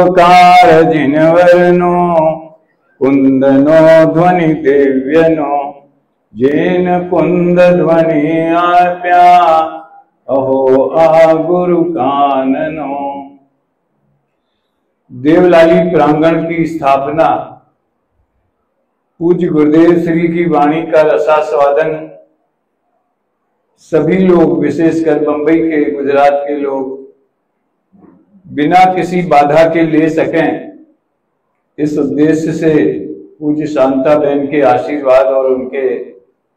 उपकार जिनवरनो कुंदनो ध्वनि दिव्यनो जेन कुंद ध्वनि आप्या अहो आ गुरु काननो। देवलाली प्रांगण की स्थापना पूज्य गुरुदेव श्री की वाणी का रसास्वादन सभी लोग, विशेषकर बंबई के, गुजरात के लोग बिना किसी बाधा के ले सकें, इस उद्देश्य से पूज्य शांताबेन के आशीर्वाद और उनके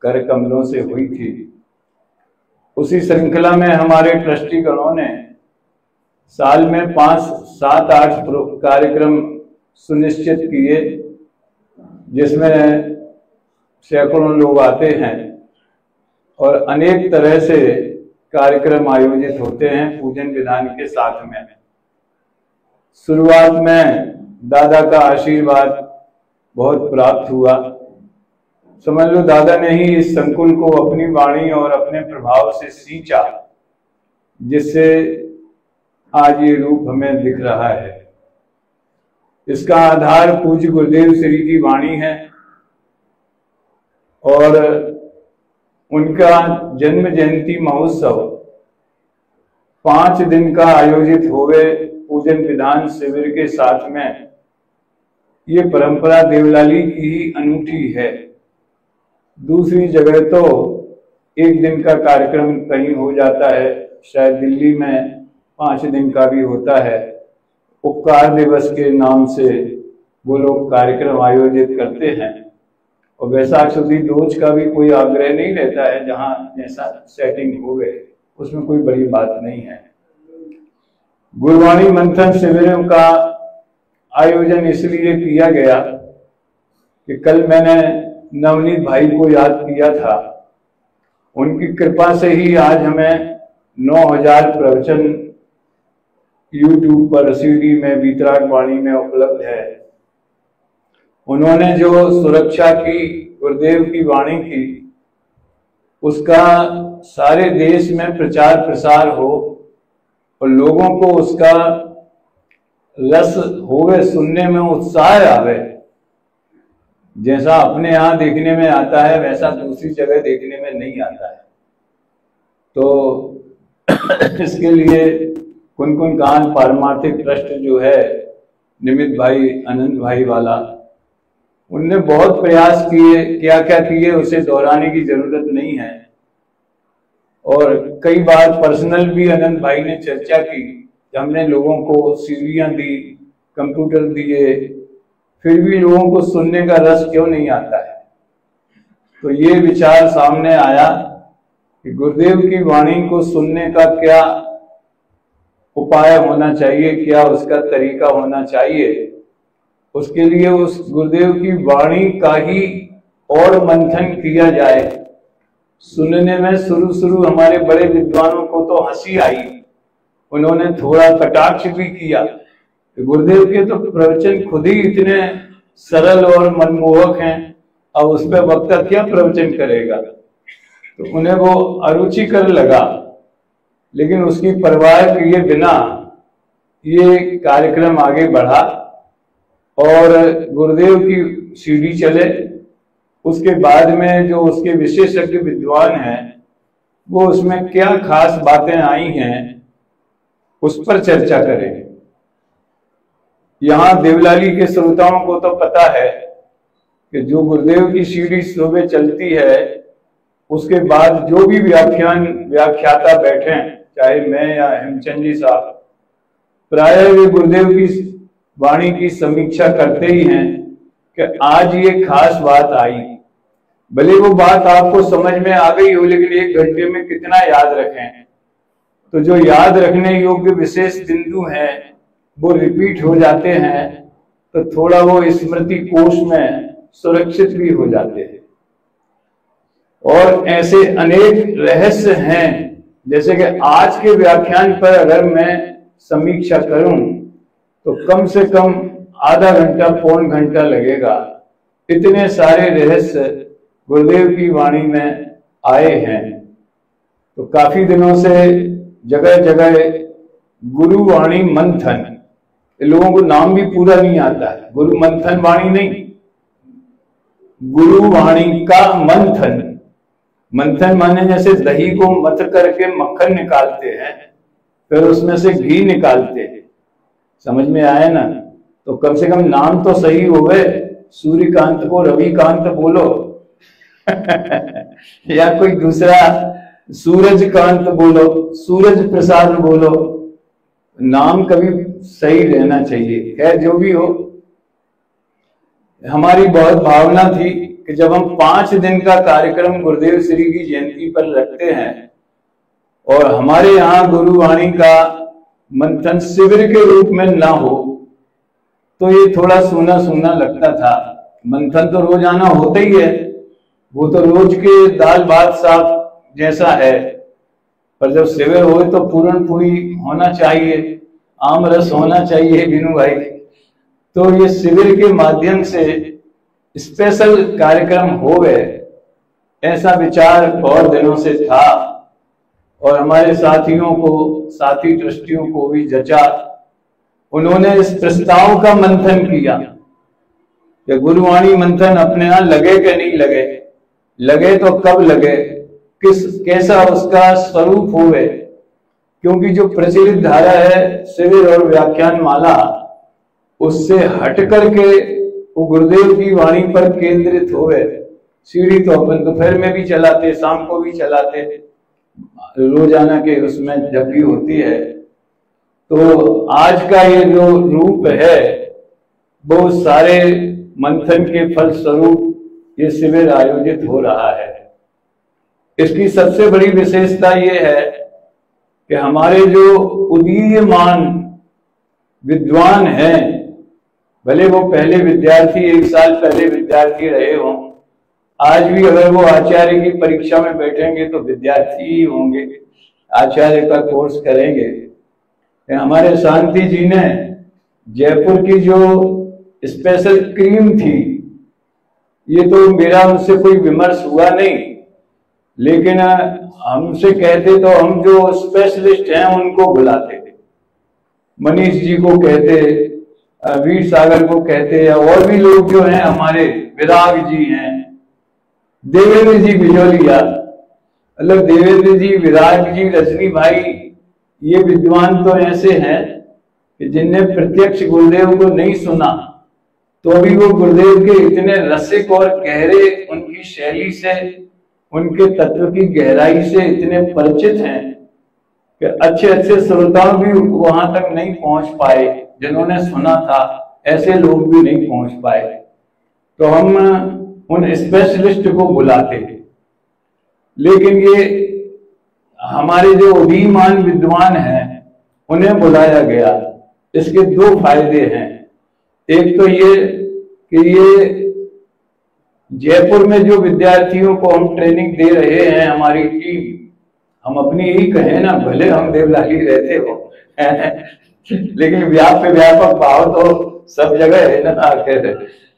कर कमलों से हुई थी। उसी श्रृंखला में हमारे ट्रस्टी गणों ने साल में 5, 7, 8 कार्यक्रम सुनिश्चित किए, जिसमें सैकड़ों लोग आते हैं और अनेक तरह से कार्यक्रम आयोजित होते हैं पूजन विधान के साथ में। शुरुआत में दादा का आशीर्वाद बहुत प्राप्त हुआ। समझ लो दादा ने ही इस संकुल को अपनी वाणी और अपने प्रभाव से सींचा, जिससे आज ये रूप हमें दिख रहा है। इसका आधार पूज्य गुरुदेव श्री की वाणी है और उनका जन्म जयंती महोत्सव 5 दिन का आयोजित हुए पूजन विधान शिविर के साथ में ये परंपरा देवलाली की ही अनूठी है। दूसरी जगह तो 1 दिन का कार्यक्रम कहीं हो जाता है, शायद दिल्ली में 5 दिन का भी होता है। उपकार दिवस के नाम से वो लोग कार्यक्रम आयोजित करते हैं और वैशाख सुदी दोज का भी कोई आग्रह नहीं रहता है, जहां जैसा सेटिंग हो गए उसमें कोई बड़ी बात नहीं है। गुरुवाणी मंथन शिविरों का आयोजन इसलिए किया गया कि कल मैंने नवनीत भाई को याद किया था। उनकी कृपा से ही आज हमें 9000 प्रवचन YouTube पर सीडी में वीतराग वाणी में उपलब्ध है। उन्होंने जो सुरक्षा की गुरुदेव की वाणी की, उसका सारे देश में प्रचार प्रसार हो और लोगों को उसका रस होवे, सुनने में उत्साह आवे। जैसा अपने यहाँ देखने में आता है वैसा दूसरी जगह देखने में नहीं आता है। तो इसके लिए कुन कान पारमार्थिक ट्रस्ट जो है निमित भाई, अनंत भाई वाला, उनने बहुत प्रयास किए, क्या क्या किए उसे दोहराने की जरूरत नहीं है। और कई बार पर्सनल भी अनंत भाई ने चर्चा की, हमने लोगों को सीढ़ियां दी, कंप्यूटर दिए, फिर भी लोगों को सुनने का रस क्यों नहीं आता है। तो ये विचार सामने आया कि गुरुदेव की वाणी को सुनने का क्या उपाय होना चाहिए, क्या उसका तरीका होना चाहिए। उसके लिए उस गुरुदेव की वाणी का ही और मंथन किया जाए। सुनने में शुरू हमारे बड़े विद्वानों को तो हंसी आई, उन्होंने थोड़ा कटाक्ष भी किया कि गुरुदेव के तो प्रवचन खुद ही इतने सरल और मनमोहक हैं, अब उस पर वक्ता क्या प्रवचन करेगा। तो उन्हें वो अरुचिकर लगा, लेकिन उसकी परवाह किए बिना ये कार्यक्रम आगे बढ़ा और गुरुदेव की सीढ़ी चले। उसके बाद में जो उसके विशेषज्ञ विद्वान हैं वो उसमें क्या खास बातें आई हैं उस पर चर्चा करें। यहाँ देवलाली के श्रोताओं को तो पता है कि जो गुरुदेव की सीढ़ी सुबह चलती है, उसके बाद जो भी व्याख्याता बैठे, चाहे मैं या हेमचंद जी साहब, प्रायः वे गुरुदेव की वाणी की समीक्षा करते ही हैं कि आज ये खास बात आई। भले वो बात आपको समझ में आ गई हो, लेकिन 1 घंटे में कितना याद रखें। तो जो याद रखने योग्य विशेष बिंदु हैं वो रिपीट हो जाते हैं, तो थोड़ा वो स्मृति कोश में सुरक्षित भी हो जाते हैं। और ऐसे अनेक रहस्य हैं, जैसे कि आज के व्याख्यान पर अगर मैं समीक्षा करूं तो कम से कम आधा घंटा, पौन घंटा लगेगा। इतने सारे रहस्य गुरुदेव की वाणी में आए हैं। तो काफी दिनों से जगह जगह गुरुवाणी मंथन, लोगों को नाम भी पूरा नहीं आता है। गुरु मंथन वाणी नहीं, गुरु वाणी का मंथन। मंथन माने जैसे दही को मथ करके मक्खन निकालते हैं, फिर उसमें से घी निकालते हैं। समझ में आया ना? तो कम से कम नाम तो सही होवे। सूर्यकांत को रविकांत बोलो या कोई दूसरा सूरज कांत बोलो, सूरज प्रसाद बोलो, नाम कभी सही रहना चाहिए। खैर जो भी हो, हमारी बहुत भावना थी कि जब हम 5 दिन का कार्यक्रम गुरुदेव श्री की जयंती पर रखते हैं और हमारे यहाँ गुरुवाणी का मंथन शिविर के रूप में ना हो, तो ये थोड़ा सूना सूना लगता था। मंथन तो रोजाना होता ही है, वो तो रोज के दाल भात साग जैसा है, पर जब शिविर हो तो पूरण पूरी होना चाहिए, आम रस होना चाहिए बिनू भाई। तो ये शिविर के माध्यम से स्पेशल कार्यक्रम हो गए, ऐसा विचार बहुत दिनों से था और हमारे साथियों को, साथी ट्रस्टियों को भी जचा। उन्होंने इस प्रस्ताव का मंथन किया कि गुरुवाणी मंथन अपने यहाँ लगे कि नहीं लगे, लगे तो कब लगे, कैसा उसका स्वरूप होवे। क्योंकि जो प्रचलित धारा है शिविर और व्याख्यान माला, उससे हट करके वो गुरुदेव की वाणी पर केंद्रित होवे। सीढ़ी तो अपन दोपहर में भी चलाते, शाम को भी चलाते, रोजाना के उसमें जब भी होती है। तो आज का ये जो रूप है, बहुत सारे मंथन के फल स्वरूप ये शिविर आयोजित हो रहा है। इसकी सबसे बड़ी विशेषता ये है कि हमारे जो उदीयमान विद्वान हैं, भले वो पहले विद्यार्थी, 1 साल पहले विद्यार्थी रहे हों, आज भी अगर वो आचार्य की परीक्षा में बैठेंगे तो विद्यार्थी ही होंगे, आचार्य का कोर्स करेंगे। हमारे शांति जी ने जयपुर की जो स्पेशल क्रीम थी, ये तो मेरा उनसे कोई विमर्श हुआ नहीं, लेकिन हमसे कहते तो हम जो स्पेशलिस्ट हैं उनको बुलाते थे। मनीष जी को कहते, वीर सागर को कहते, या और भी लोग जो हैं हमारे, विराग जी हैं, देवेंद्र जी बिजोलिया, मतलब देवेंद्र जी, विराग जी, रजनी भाई, ये विद्वान तो ऐसे हैं कि जिनने प्रत्यक्ष गुरुदेव को नहीं सुना तो भी वो गुरुदेव के इतने रसिक और गहरे, उनकी शैली से, उनके तत्व की गहराई से इतने परिचित हैं कि अच्छे अच्छे श्रोताओं भी वहां तक नहीं पहुंच पाए। जिन्होंने सुना था ऐसे लोग भी नहीं पहुंच पाए। तो हम उन स्पेशलिस्ट को बुलाते थे। लेकिन ये हमारे जो उदीयमान विद्वान हैं उन्हें बुलाया गया। इसके 2 फायदे हैं। एक तो ये कि ये जयपुर में जो विद्यार्थियों को हम ट्रेनिंग दे रहे हैं, हमारी टीम, हम अपनी ही कहें ना, भले हम देवलाली रहते हो लेकिन व्यापक भाव तो सब जगह है ना आखिर।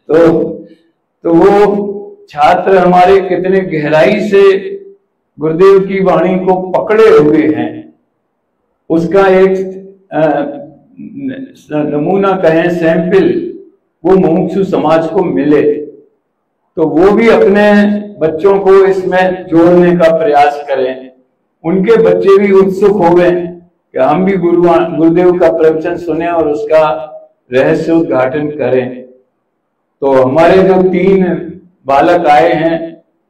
तो वो छात्र हमारे कितने गहराई से गुरुदेव की वाणी को पकड़े हुए हैं, उसका एक नमूना कहें, सैंपल, वो मुमुक्षु समाज को मिले। तो वो भी अपने बच्चों को इसमें जोड़ने का प्रयास करें, उनके बच्चे भी उत्सुक हो गए कि हम भी गुरुदेव का प्रवचन सुने और उसका रहस्य उद्घाटन करें। तो हमारे जो 3 बालक आए हैं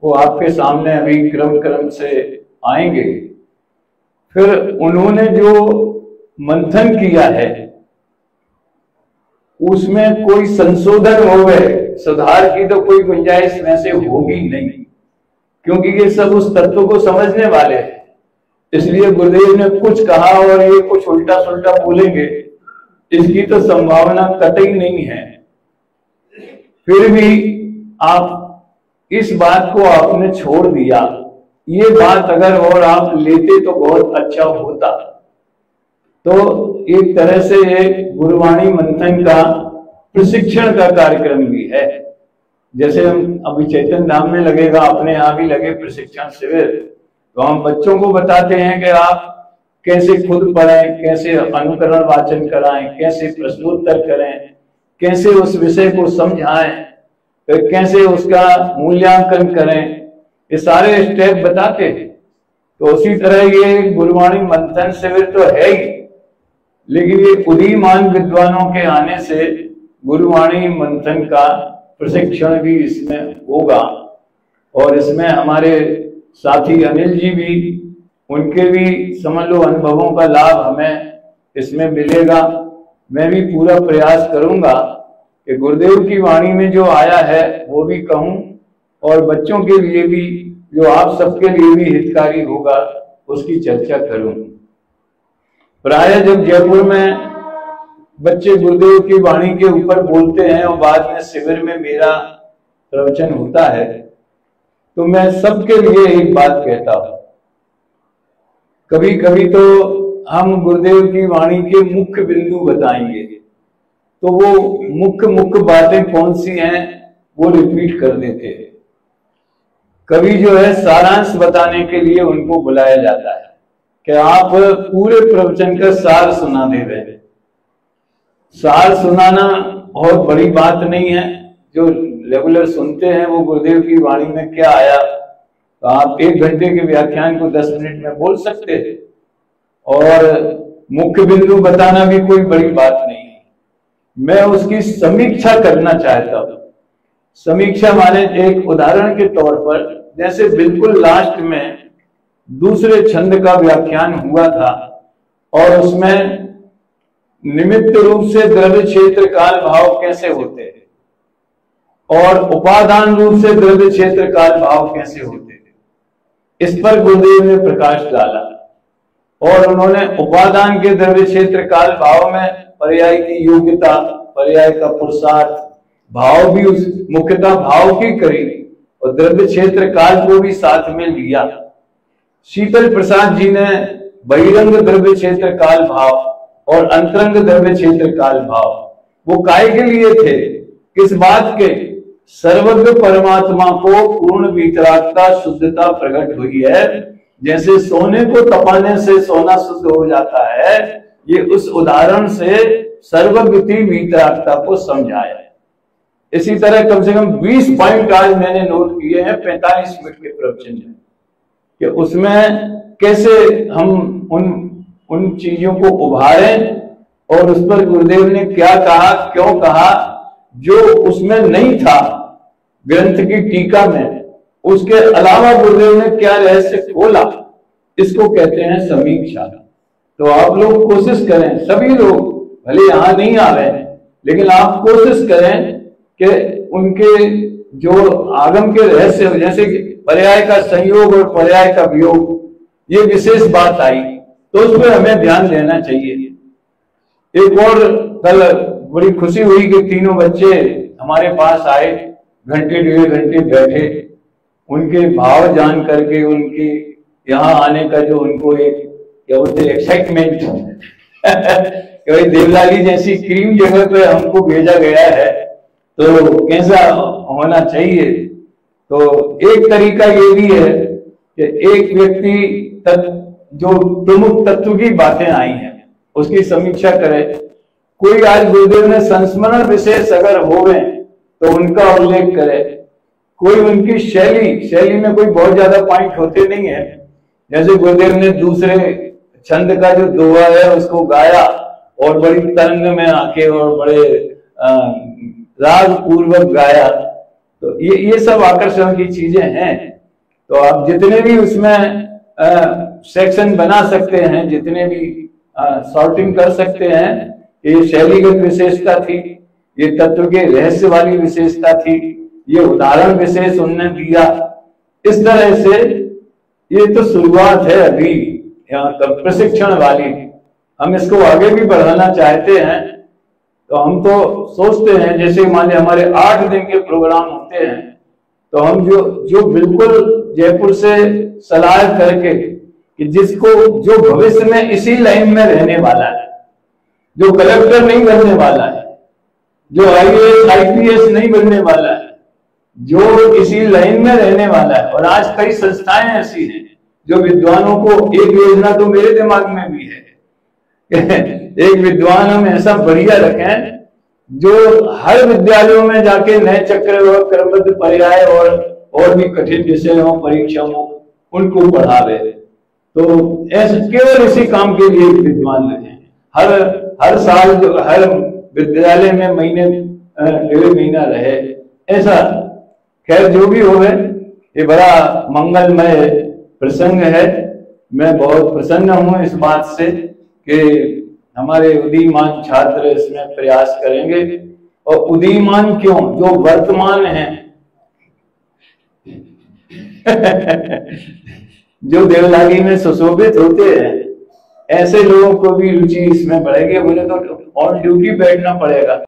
वो आपके सामने अभी क्रम से आएंगे। फिर उन्होंने जो मंथन किया है उसमें कोई संशोधन हो गए, सुधार की तो कोई गुंजाइश वैसे होगी नहीं, क्योंकि ये सब उस तत्व को समझने वाले हैं। इसलिए गुरुदेव ने कुछ कहा और ये कुछ उल्टा सुल्टा बोलेंगे, इसकी तो संभावना कतई नहीं है। फिर भी आप इस बात को आपने छोड़ दिया, ये बात अगर और आप लेते तो बहुत अच्छा होता। तो एक तरह से ये गुरुवाणी मंथन का प्रशिक्षण का कार्यक्रम भी है। जैसे हम अभी चैतन्य धाम में लगेगा, अपने यहाँ भी लगे प्रशिक्षण शिविर, तो हम बच्चों को बताते हैं कि आप कैसे खुद पढ़ें, कैसे अनुकरण वाचन कराएं, कैसे प्रश्नोत्तर करें, कैसे उस विषय को समझाएं, फिर कैसे उसका मूल्यांकन करें, ये सारे स्टेप बताते हैं। तो उसी तरह ये गुरुवाणी मंथन शिविर तो है ही, लेकिन ये उदीयमान विद्वानों के आने से गुरुवाणी मंथन का प्रशिक्षण भी इसमें होगा। और इसमें हमारे साथी अनिल जी भी, उनके भी समझ लो अनुभवों का लाभ हमें इसमें मिलेगा। मैं भी पूरा प्रयास करूंगा कि गुरुदेव की वाणी में जो आया है वो भी कहूं, और बच्चों के लिए भी, जो आप सबके लिए भी हितकारी होगा, उसकी चर्चा करूं। प्राय जब जयपुर में बच्चे गुरुदेव की वाणी के ऊपर बोलते हैं और बाद में शिविर में मेरा प्रवचन होता है, तो मैं सबके लिए एक बात कहता हूं। कभी कभी तो हम गुरुदेव की वाणी के मुख्य बिंदु बताएंगे, तो वो मुख्य बातें कौन सी हैं वो रिपीट कर देते हैं। कभी जो है सारांश बताने के लिए उनको बुलाया जाता है कि आप पूरे प्रवचन का सार सुना दे रहे हैं। सार सुनाना बहुत बड़ी बात नहीं है, जो रेगुलर सुनते हैं वो गुरुदेव की वाणी में क्या आया, तो आप 1 घंटे के व्याख्यान को 10 मिनट में बोल सकते हैं, और मुख्य बिंदु बताना भी कोई बड़ी बात नहीं है। मैं उसकी समीक्षा करना चाहता हूं। समीक्षा माने एक उदाहरण के तौर पर, जैसे बिल्कुल लास्ट में दूसरे छंद का व्याख्यान हुआ था, और उसमें निमित्त रूप से द्रव्य क्षेत्र काल भाव कैसे होते हैं, और उपादान रूप से द्रव्य क्षेत्र काल भाव कैसे होते हैं, इस पर गुरुदेव ने प्रकाश डाला। और उन्होंने उपादान के द्रव्य क्षेत्र काल भाव में पर्याय की योग्यता, पर्याय का पुरुषार्थ, भाव भी उस मुख्यतः भाव की करी, और द्रव्य क्षेत्र काल को भी साथ में लिया। शीतल प्रसाद जी ने बहिरंग द्रव्य क्षेत्र काल भाव और अंतरंग द्रव्य क्षेत्र काल भाव, वो काय के लिए थे, किस बात के, सर्वज्ञ परमात्मा को पूर्ण वीतरागता शुद्धता प्रकट हुई है। जैसे सोने को तपाने से सोना शुद्ध हो जाता है, ये उस उदाहरण से सर्वज्ञ वीतरागता को समझाया है। इसी तरह कम से कम 20 पॉइंट आज मैंने नोट किए हैं 45 मिनट के प्रवचन में, कि उसमें कैसे हम उन चीजों को उभारें, और उस पर गुरुदेव ने क्या कहा, क्यों कहा, जो उसमें नहीं था ग्रंथ की टीका में, उसके अलावा गुरुदेव ने क्या रहस्य खोला, इसको कहते हैं समीक्षा। तो आप लोग कोशिश करें, सभी लोग भले यहां नहीं आ रहे हैं, लेकिन आप कोशिश करें कि उनके जो आगम के रहस्य, जैसे कि पर्याय का संयोग और पर्याय का वियोग, ये विशेष बात आई, तो उस पर हमें ध्यान देना चाहिए। एक और कल बड़ी खुशी हुई कि तीनों बच्चे हमारे पास आए, घंटे 1.5 घंटे बैठे, उनके भाव जान करके, उनके यहाँ आने का जो उनको एक क्या बोलते एक्साइटमेंट कि भाई देवलाली जैसी क्रीम जगह पे हमको भेजा गया है, तो कैसा होना चाहिए। तो एक तरीका ये भी है कि एक व्यक्ति जो प्रमुख तत्व की बातें आई हैं उसकी समीक्षा करे। कोई आज गुरुदेव ने संस्मरण विशेष अगर हो गए तो उनका उल्लेख करे। कोई उनकी शैली में कोई बहुत ज्यादा पॉइंट होते नहीं है, जैसे गुरुदेव ने दूसरे छंद का जो दोहा है उसको गाया और बड़ी तरंग में आके और बड़े राग पूर्वक गाया, तो ये सब आकर्षण की चीजें हैं। तो आप जितने भी उसमें सेक्शन बना सकते हैं, जितने भी सॉर्टिंग कर सकते हैं, ये शैलीगत विशेषता थी, ये तत्व के रहस्य वाली विशेषता थी, ये उदाहरण विशेष उन्होंने दिया। इस तरह से ये तो शुरुआत है अभी यहाँ प्रशिक्षण वाली, हम इसको आगे भी बढ़ाना चाहते हैं। तो हम तो सोचते हैं, जैसे मान लीजिए हमारे 8 दिन के प्रोग्राम होते हैं, तो हम जो बिल्कुल जयपुर से सलाह करके कि जिसको जो भविष्य में इसी लाइन में रहने वाला है, जो कलेक्टर नहीं बनने वाला है, जो IAS IPS नहीं बनने वाला है, जो इसी लाइन में रहने वाला है। और आज कई संस्थाएं ऐसी हैं जो विद्वानों को, एक योजना तो मेरे दिमाग में भी है एक विद्वान हम ऐसा बढ़िया रखें जो हर विद्यालयों में जाके नए चक्र और क्रमबद्ध पर्याय और भी कठिन विषय हो, परीक्षा हो, उनको पढ़ावे। तो ऐसे केवल इसी काम के लिए विद्वान रखें। हर साल जो हर विद्यालय में महीने 1.5 महीना रहे ऐसा। खैर जो भी हो, ये बड़ा मंगलमय प्रसंग है। मैं बहुत प्रसन्न हूं इस बात से कि हमारे उदीयमान छात्र इसमें प्रयास करेंगे। और उदीयमान क्यों, जो वर्तमान है जो देवलाली में सुशोभित होते हैं, ऐसे लोगों को भी रुचि इसमें बढ़ेगी। मुझे तो ऑन ड्यूटी बैठना पड़ेगा।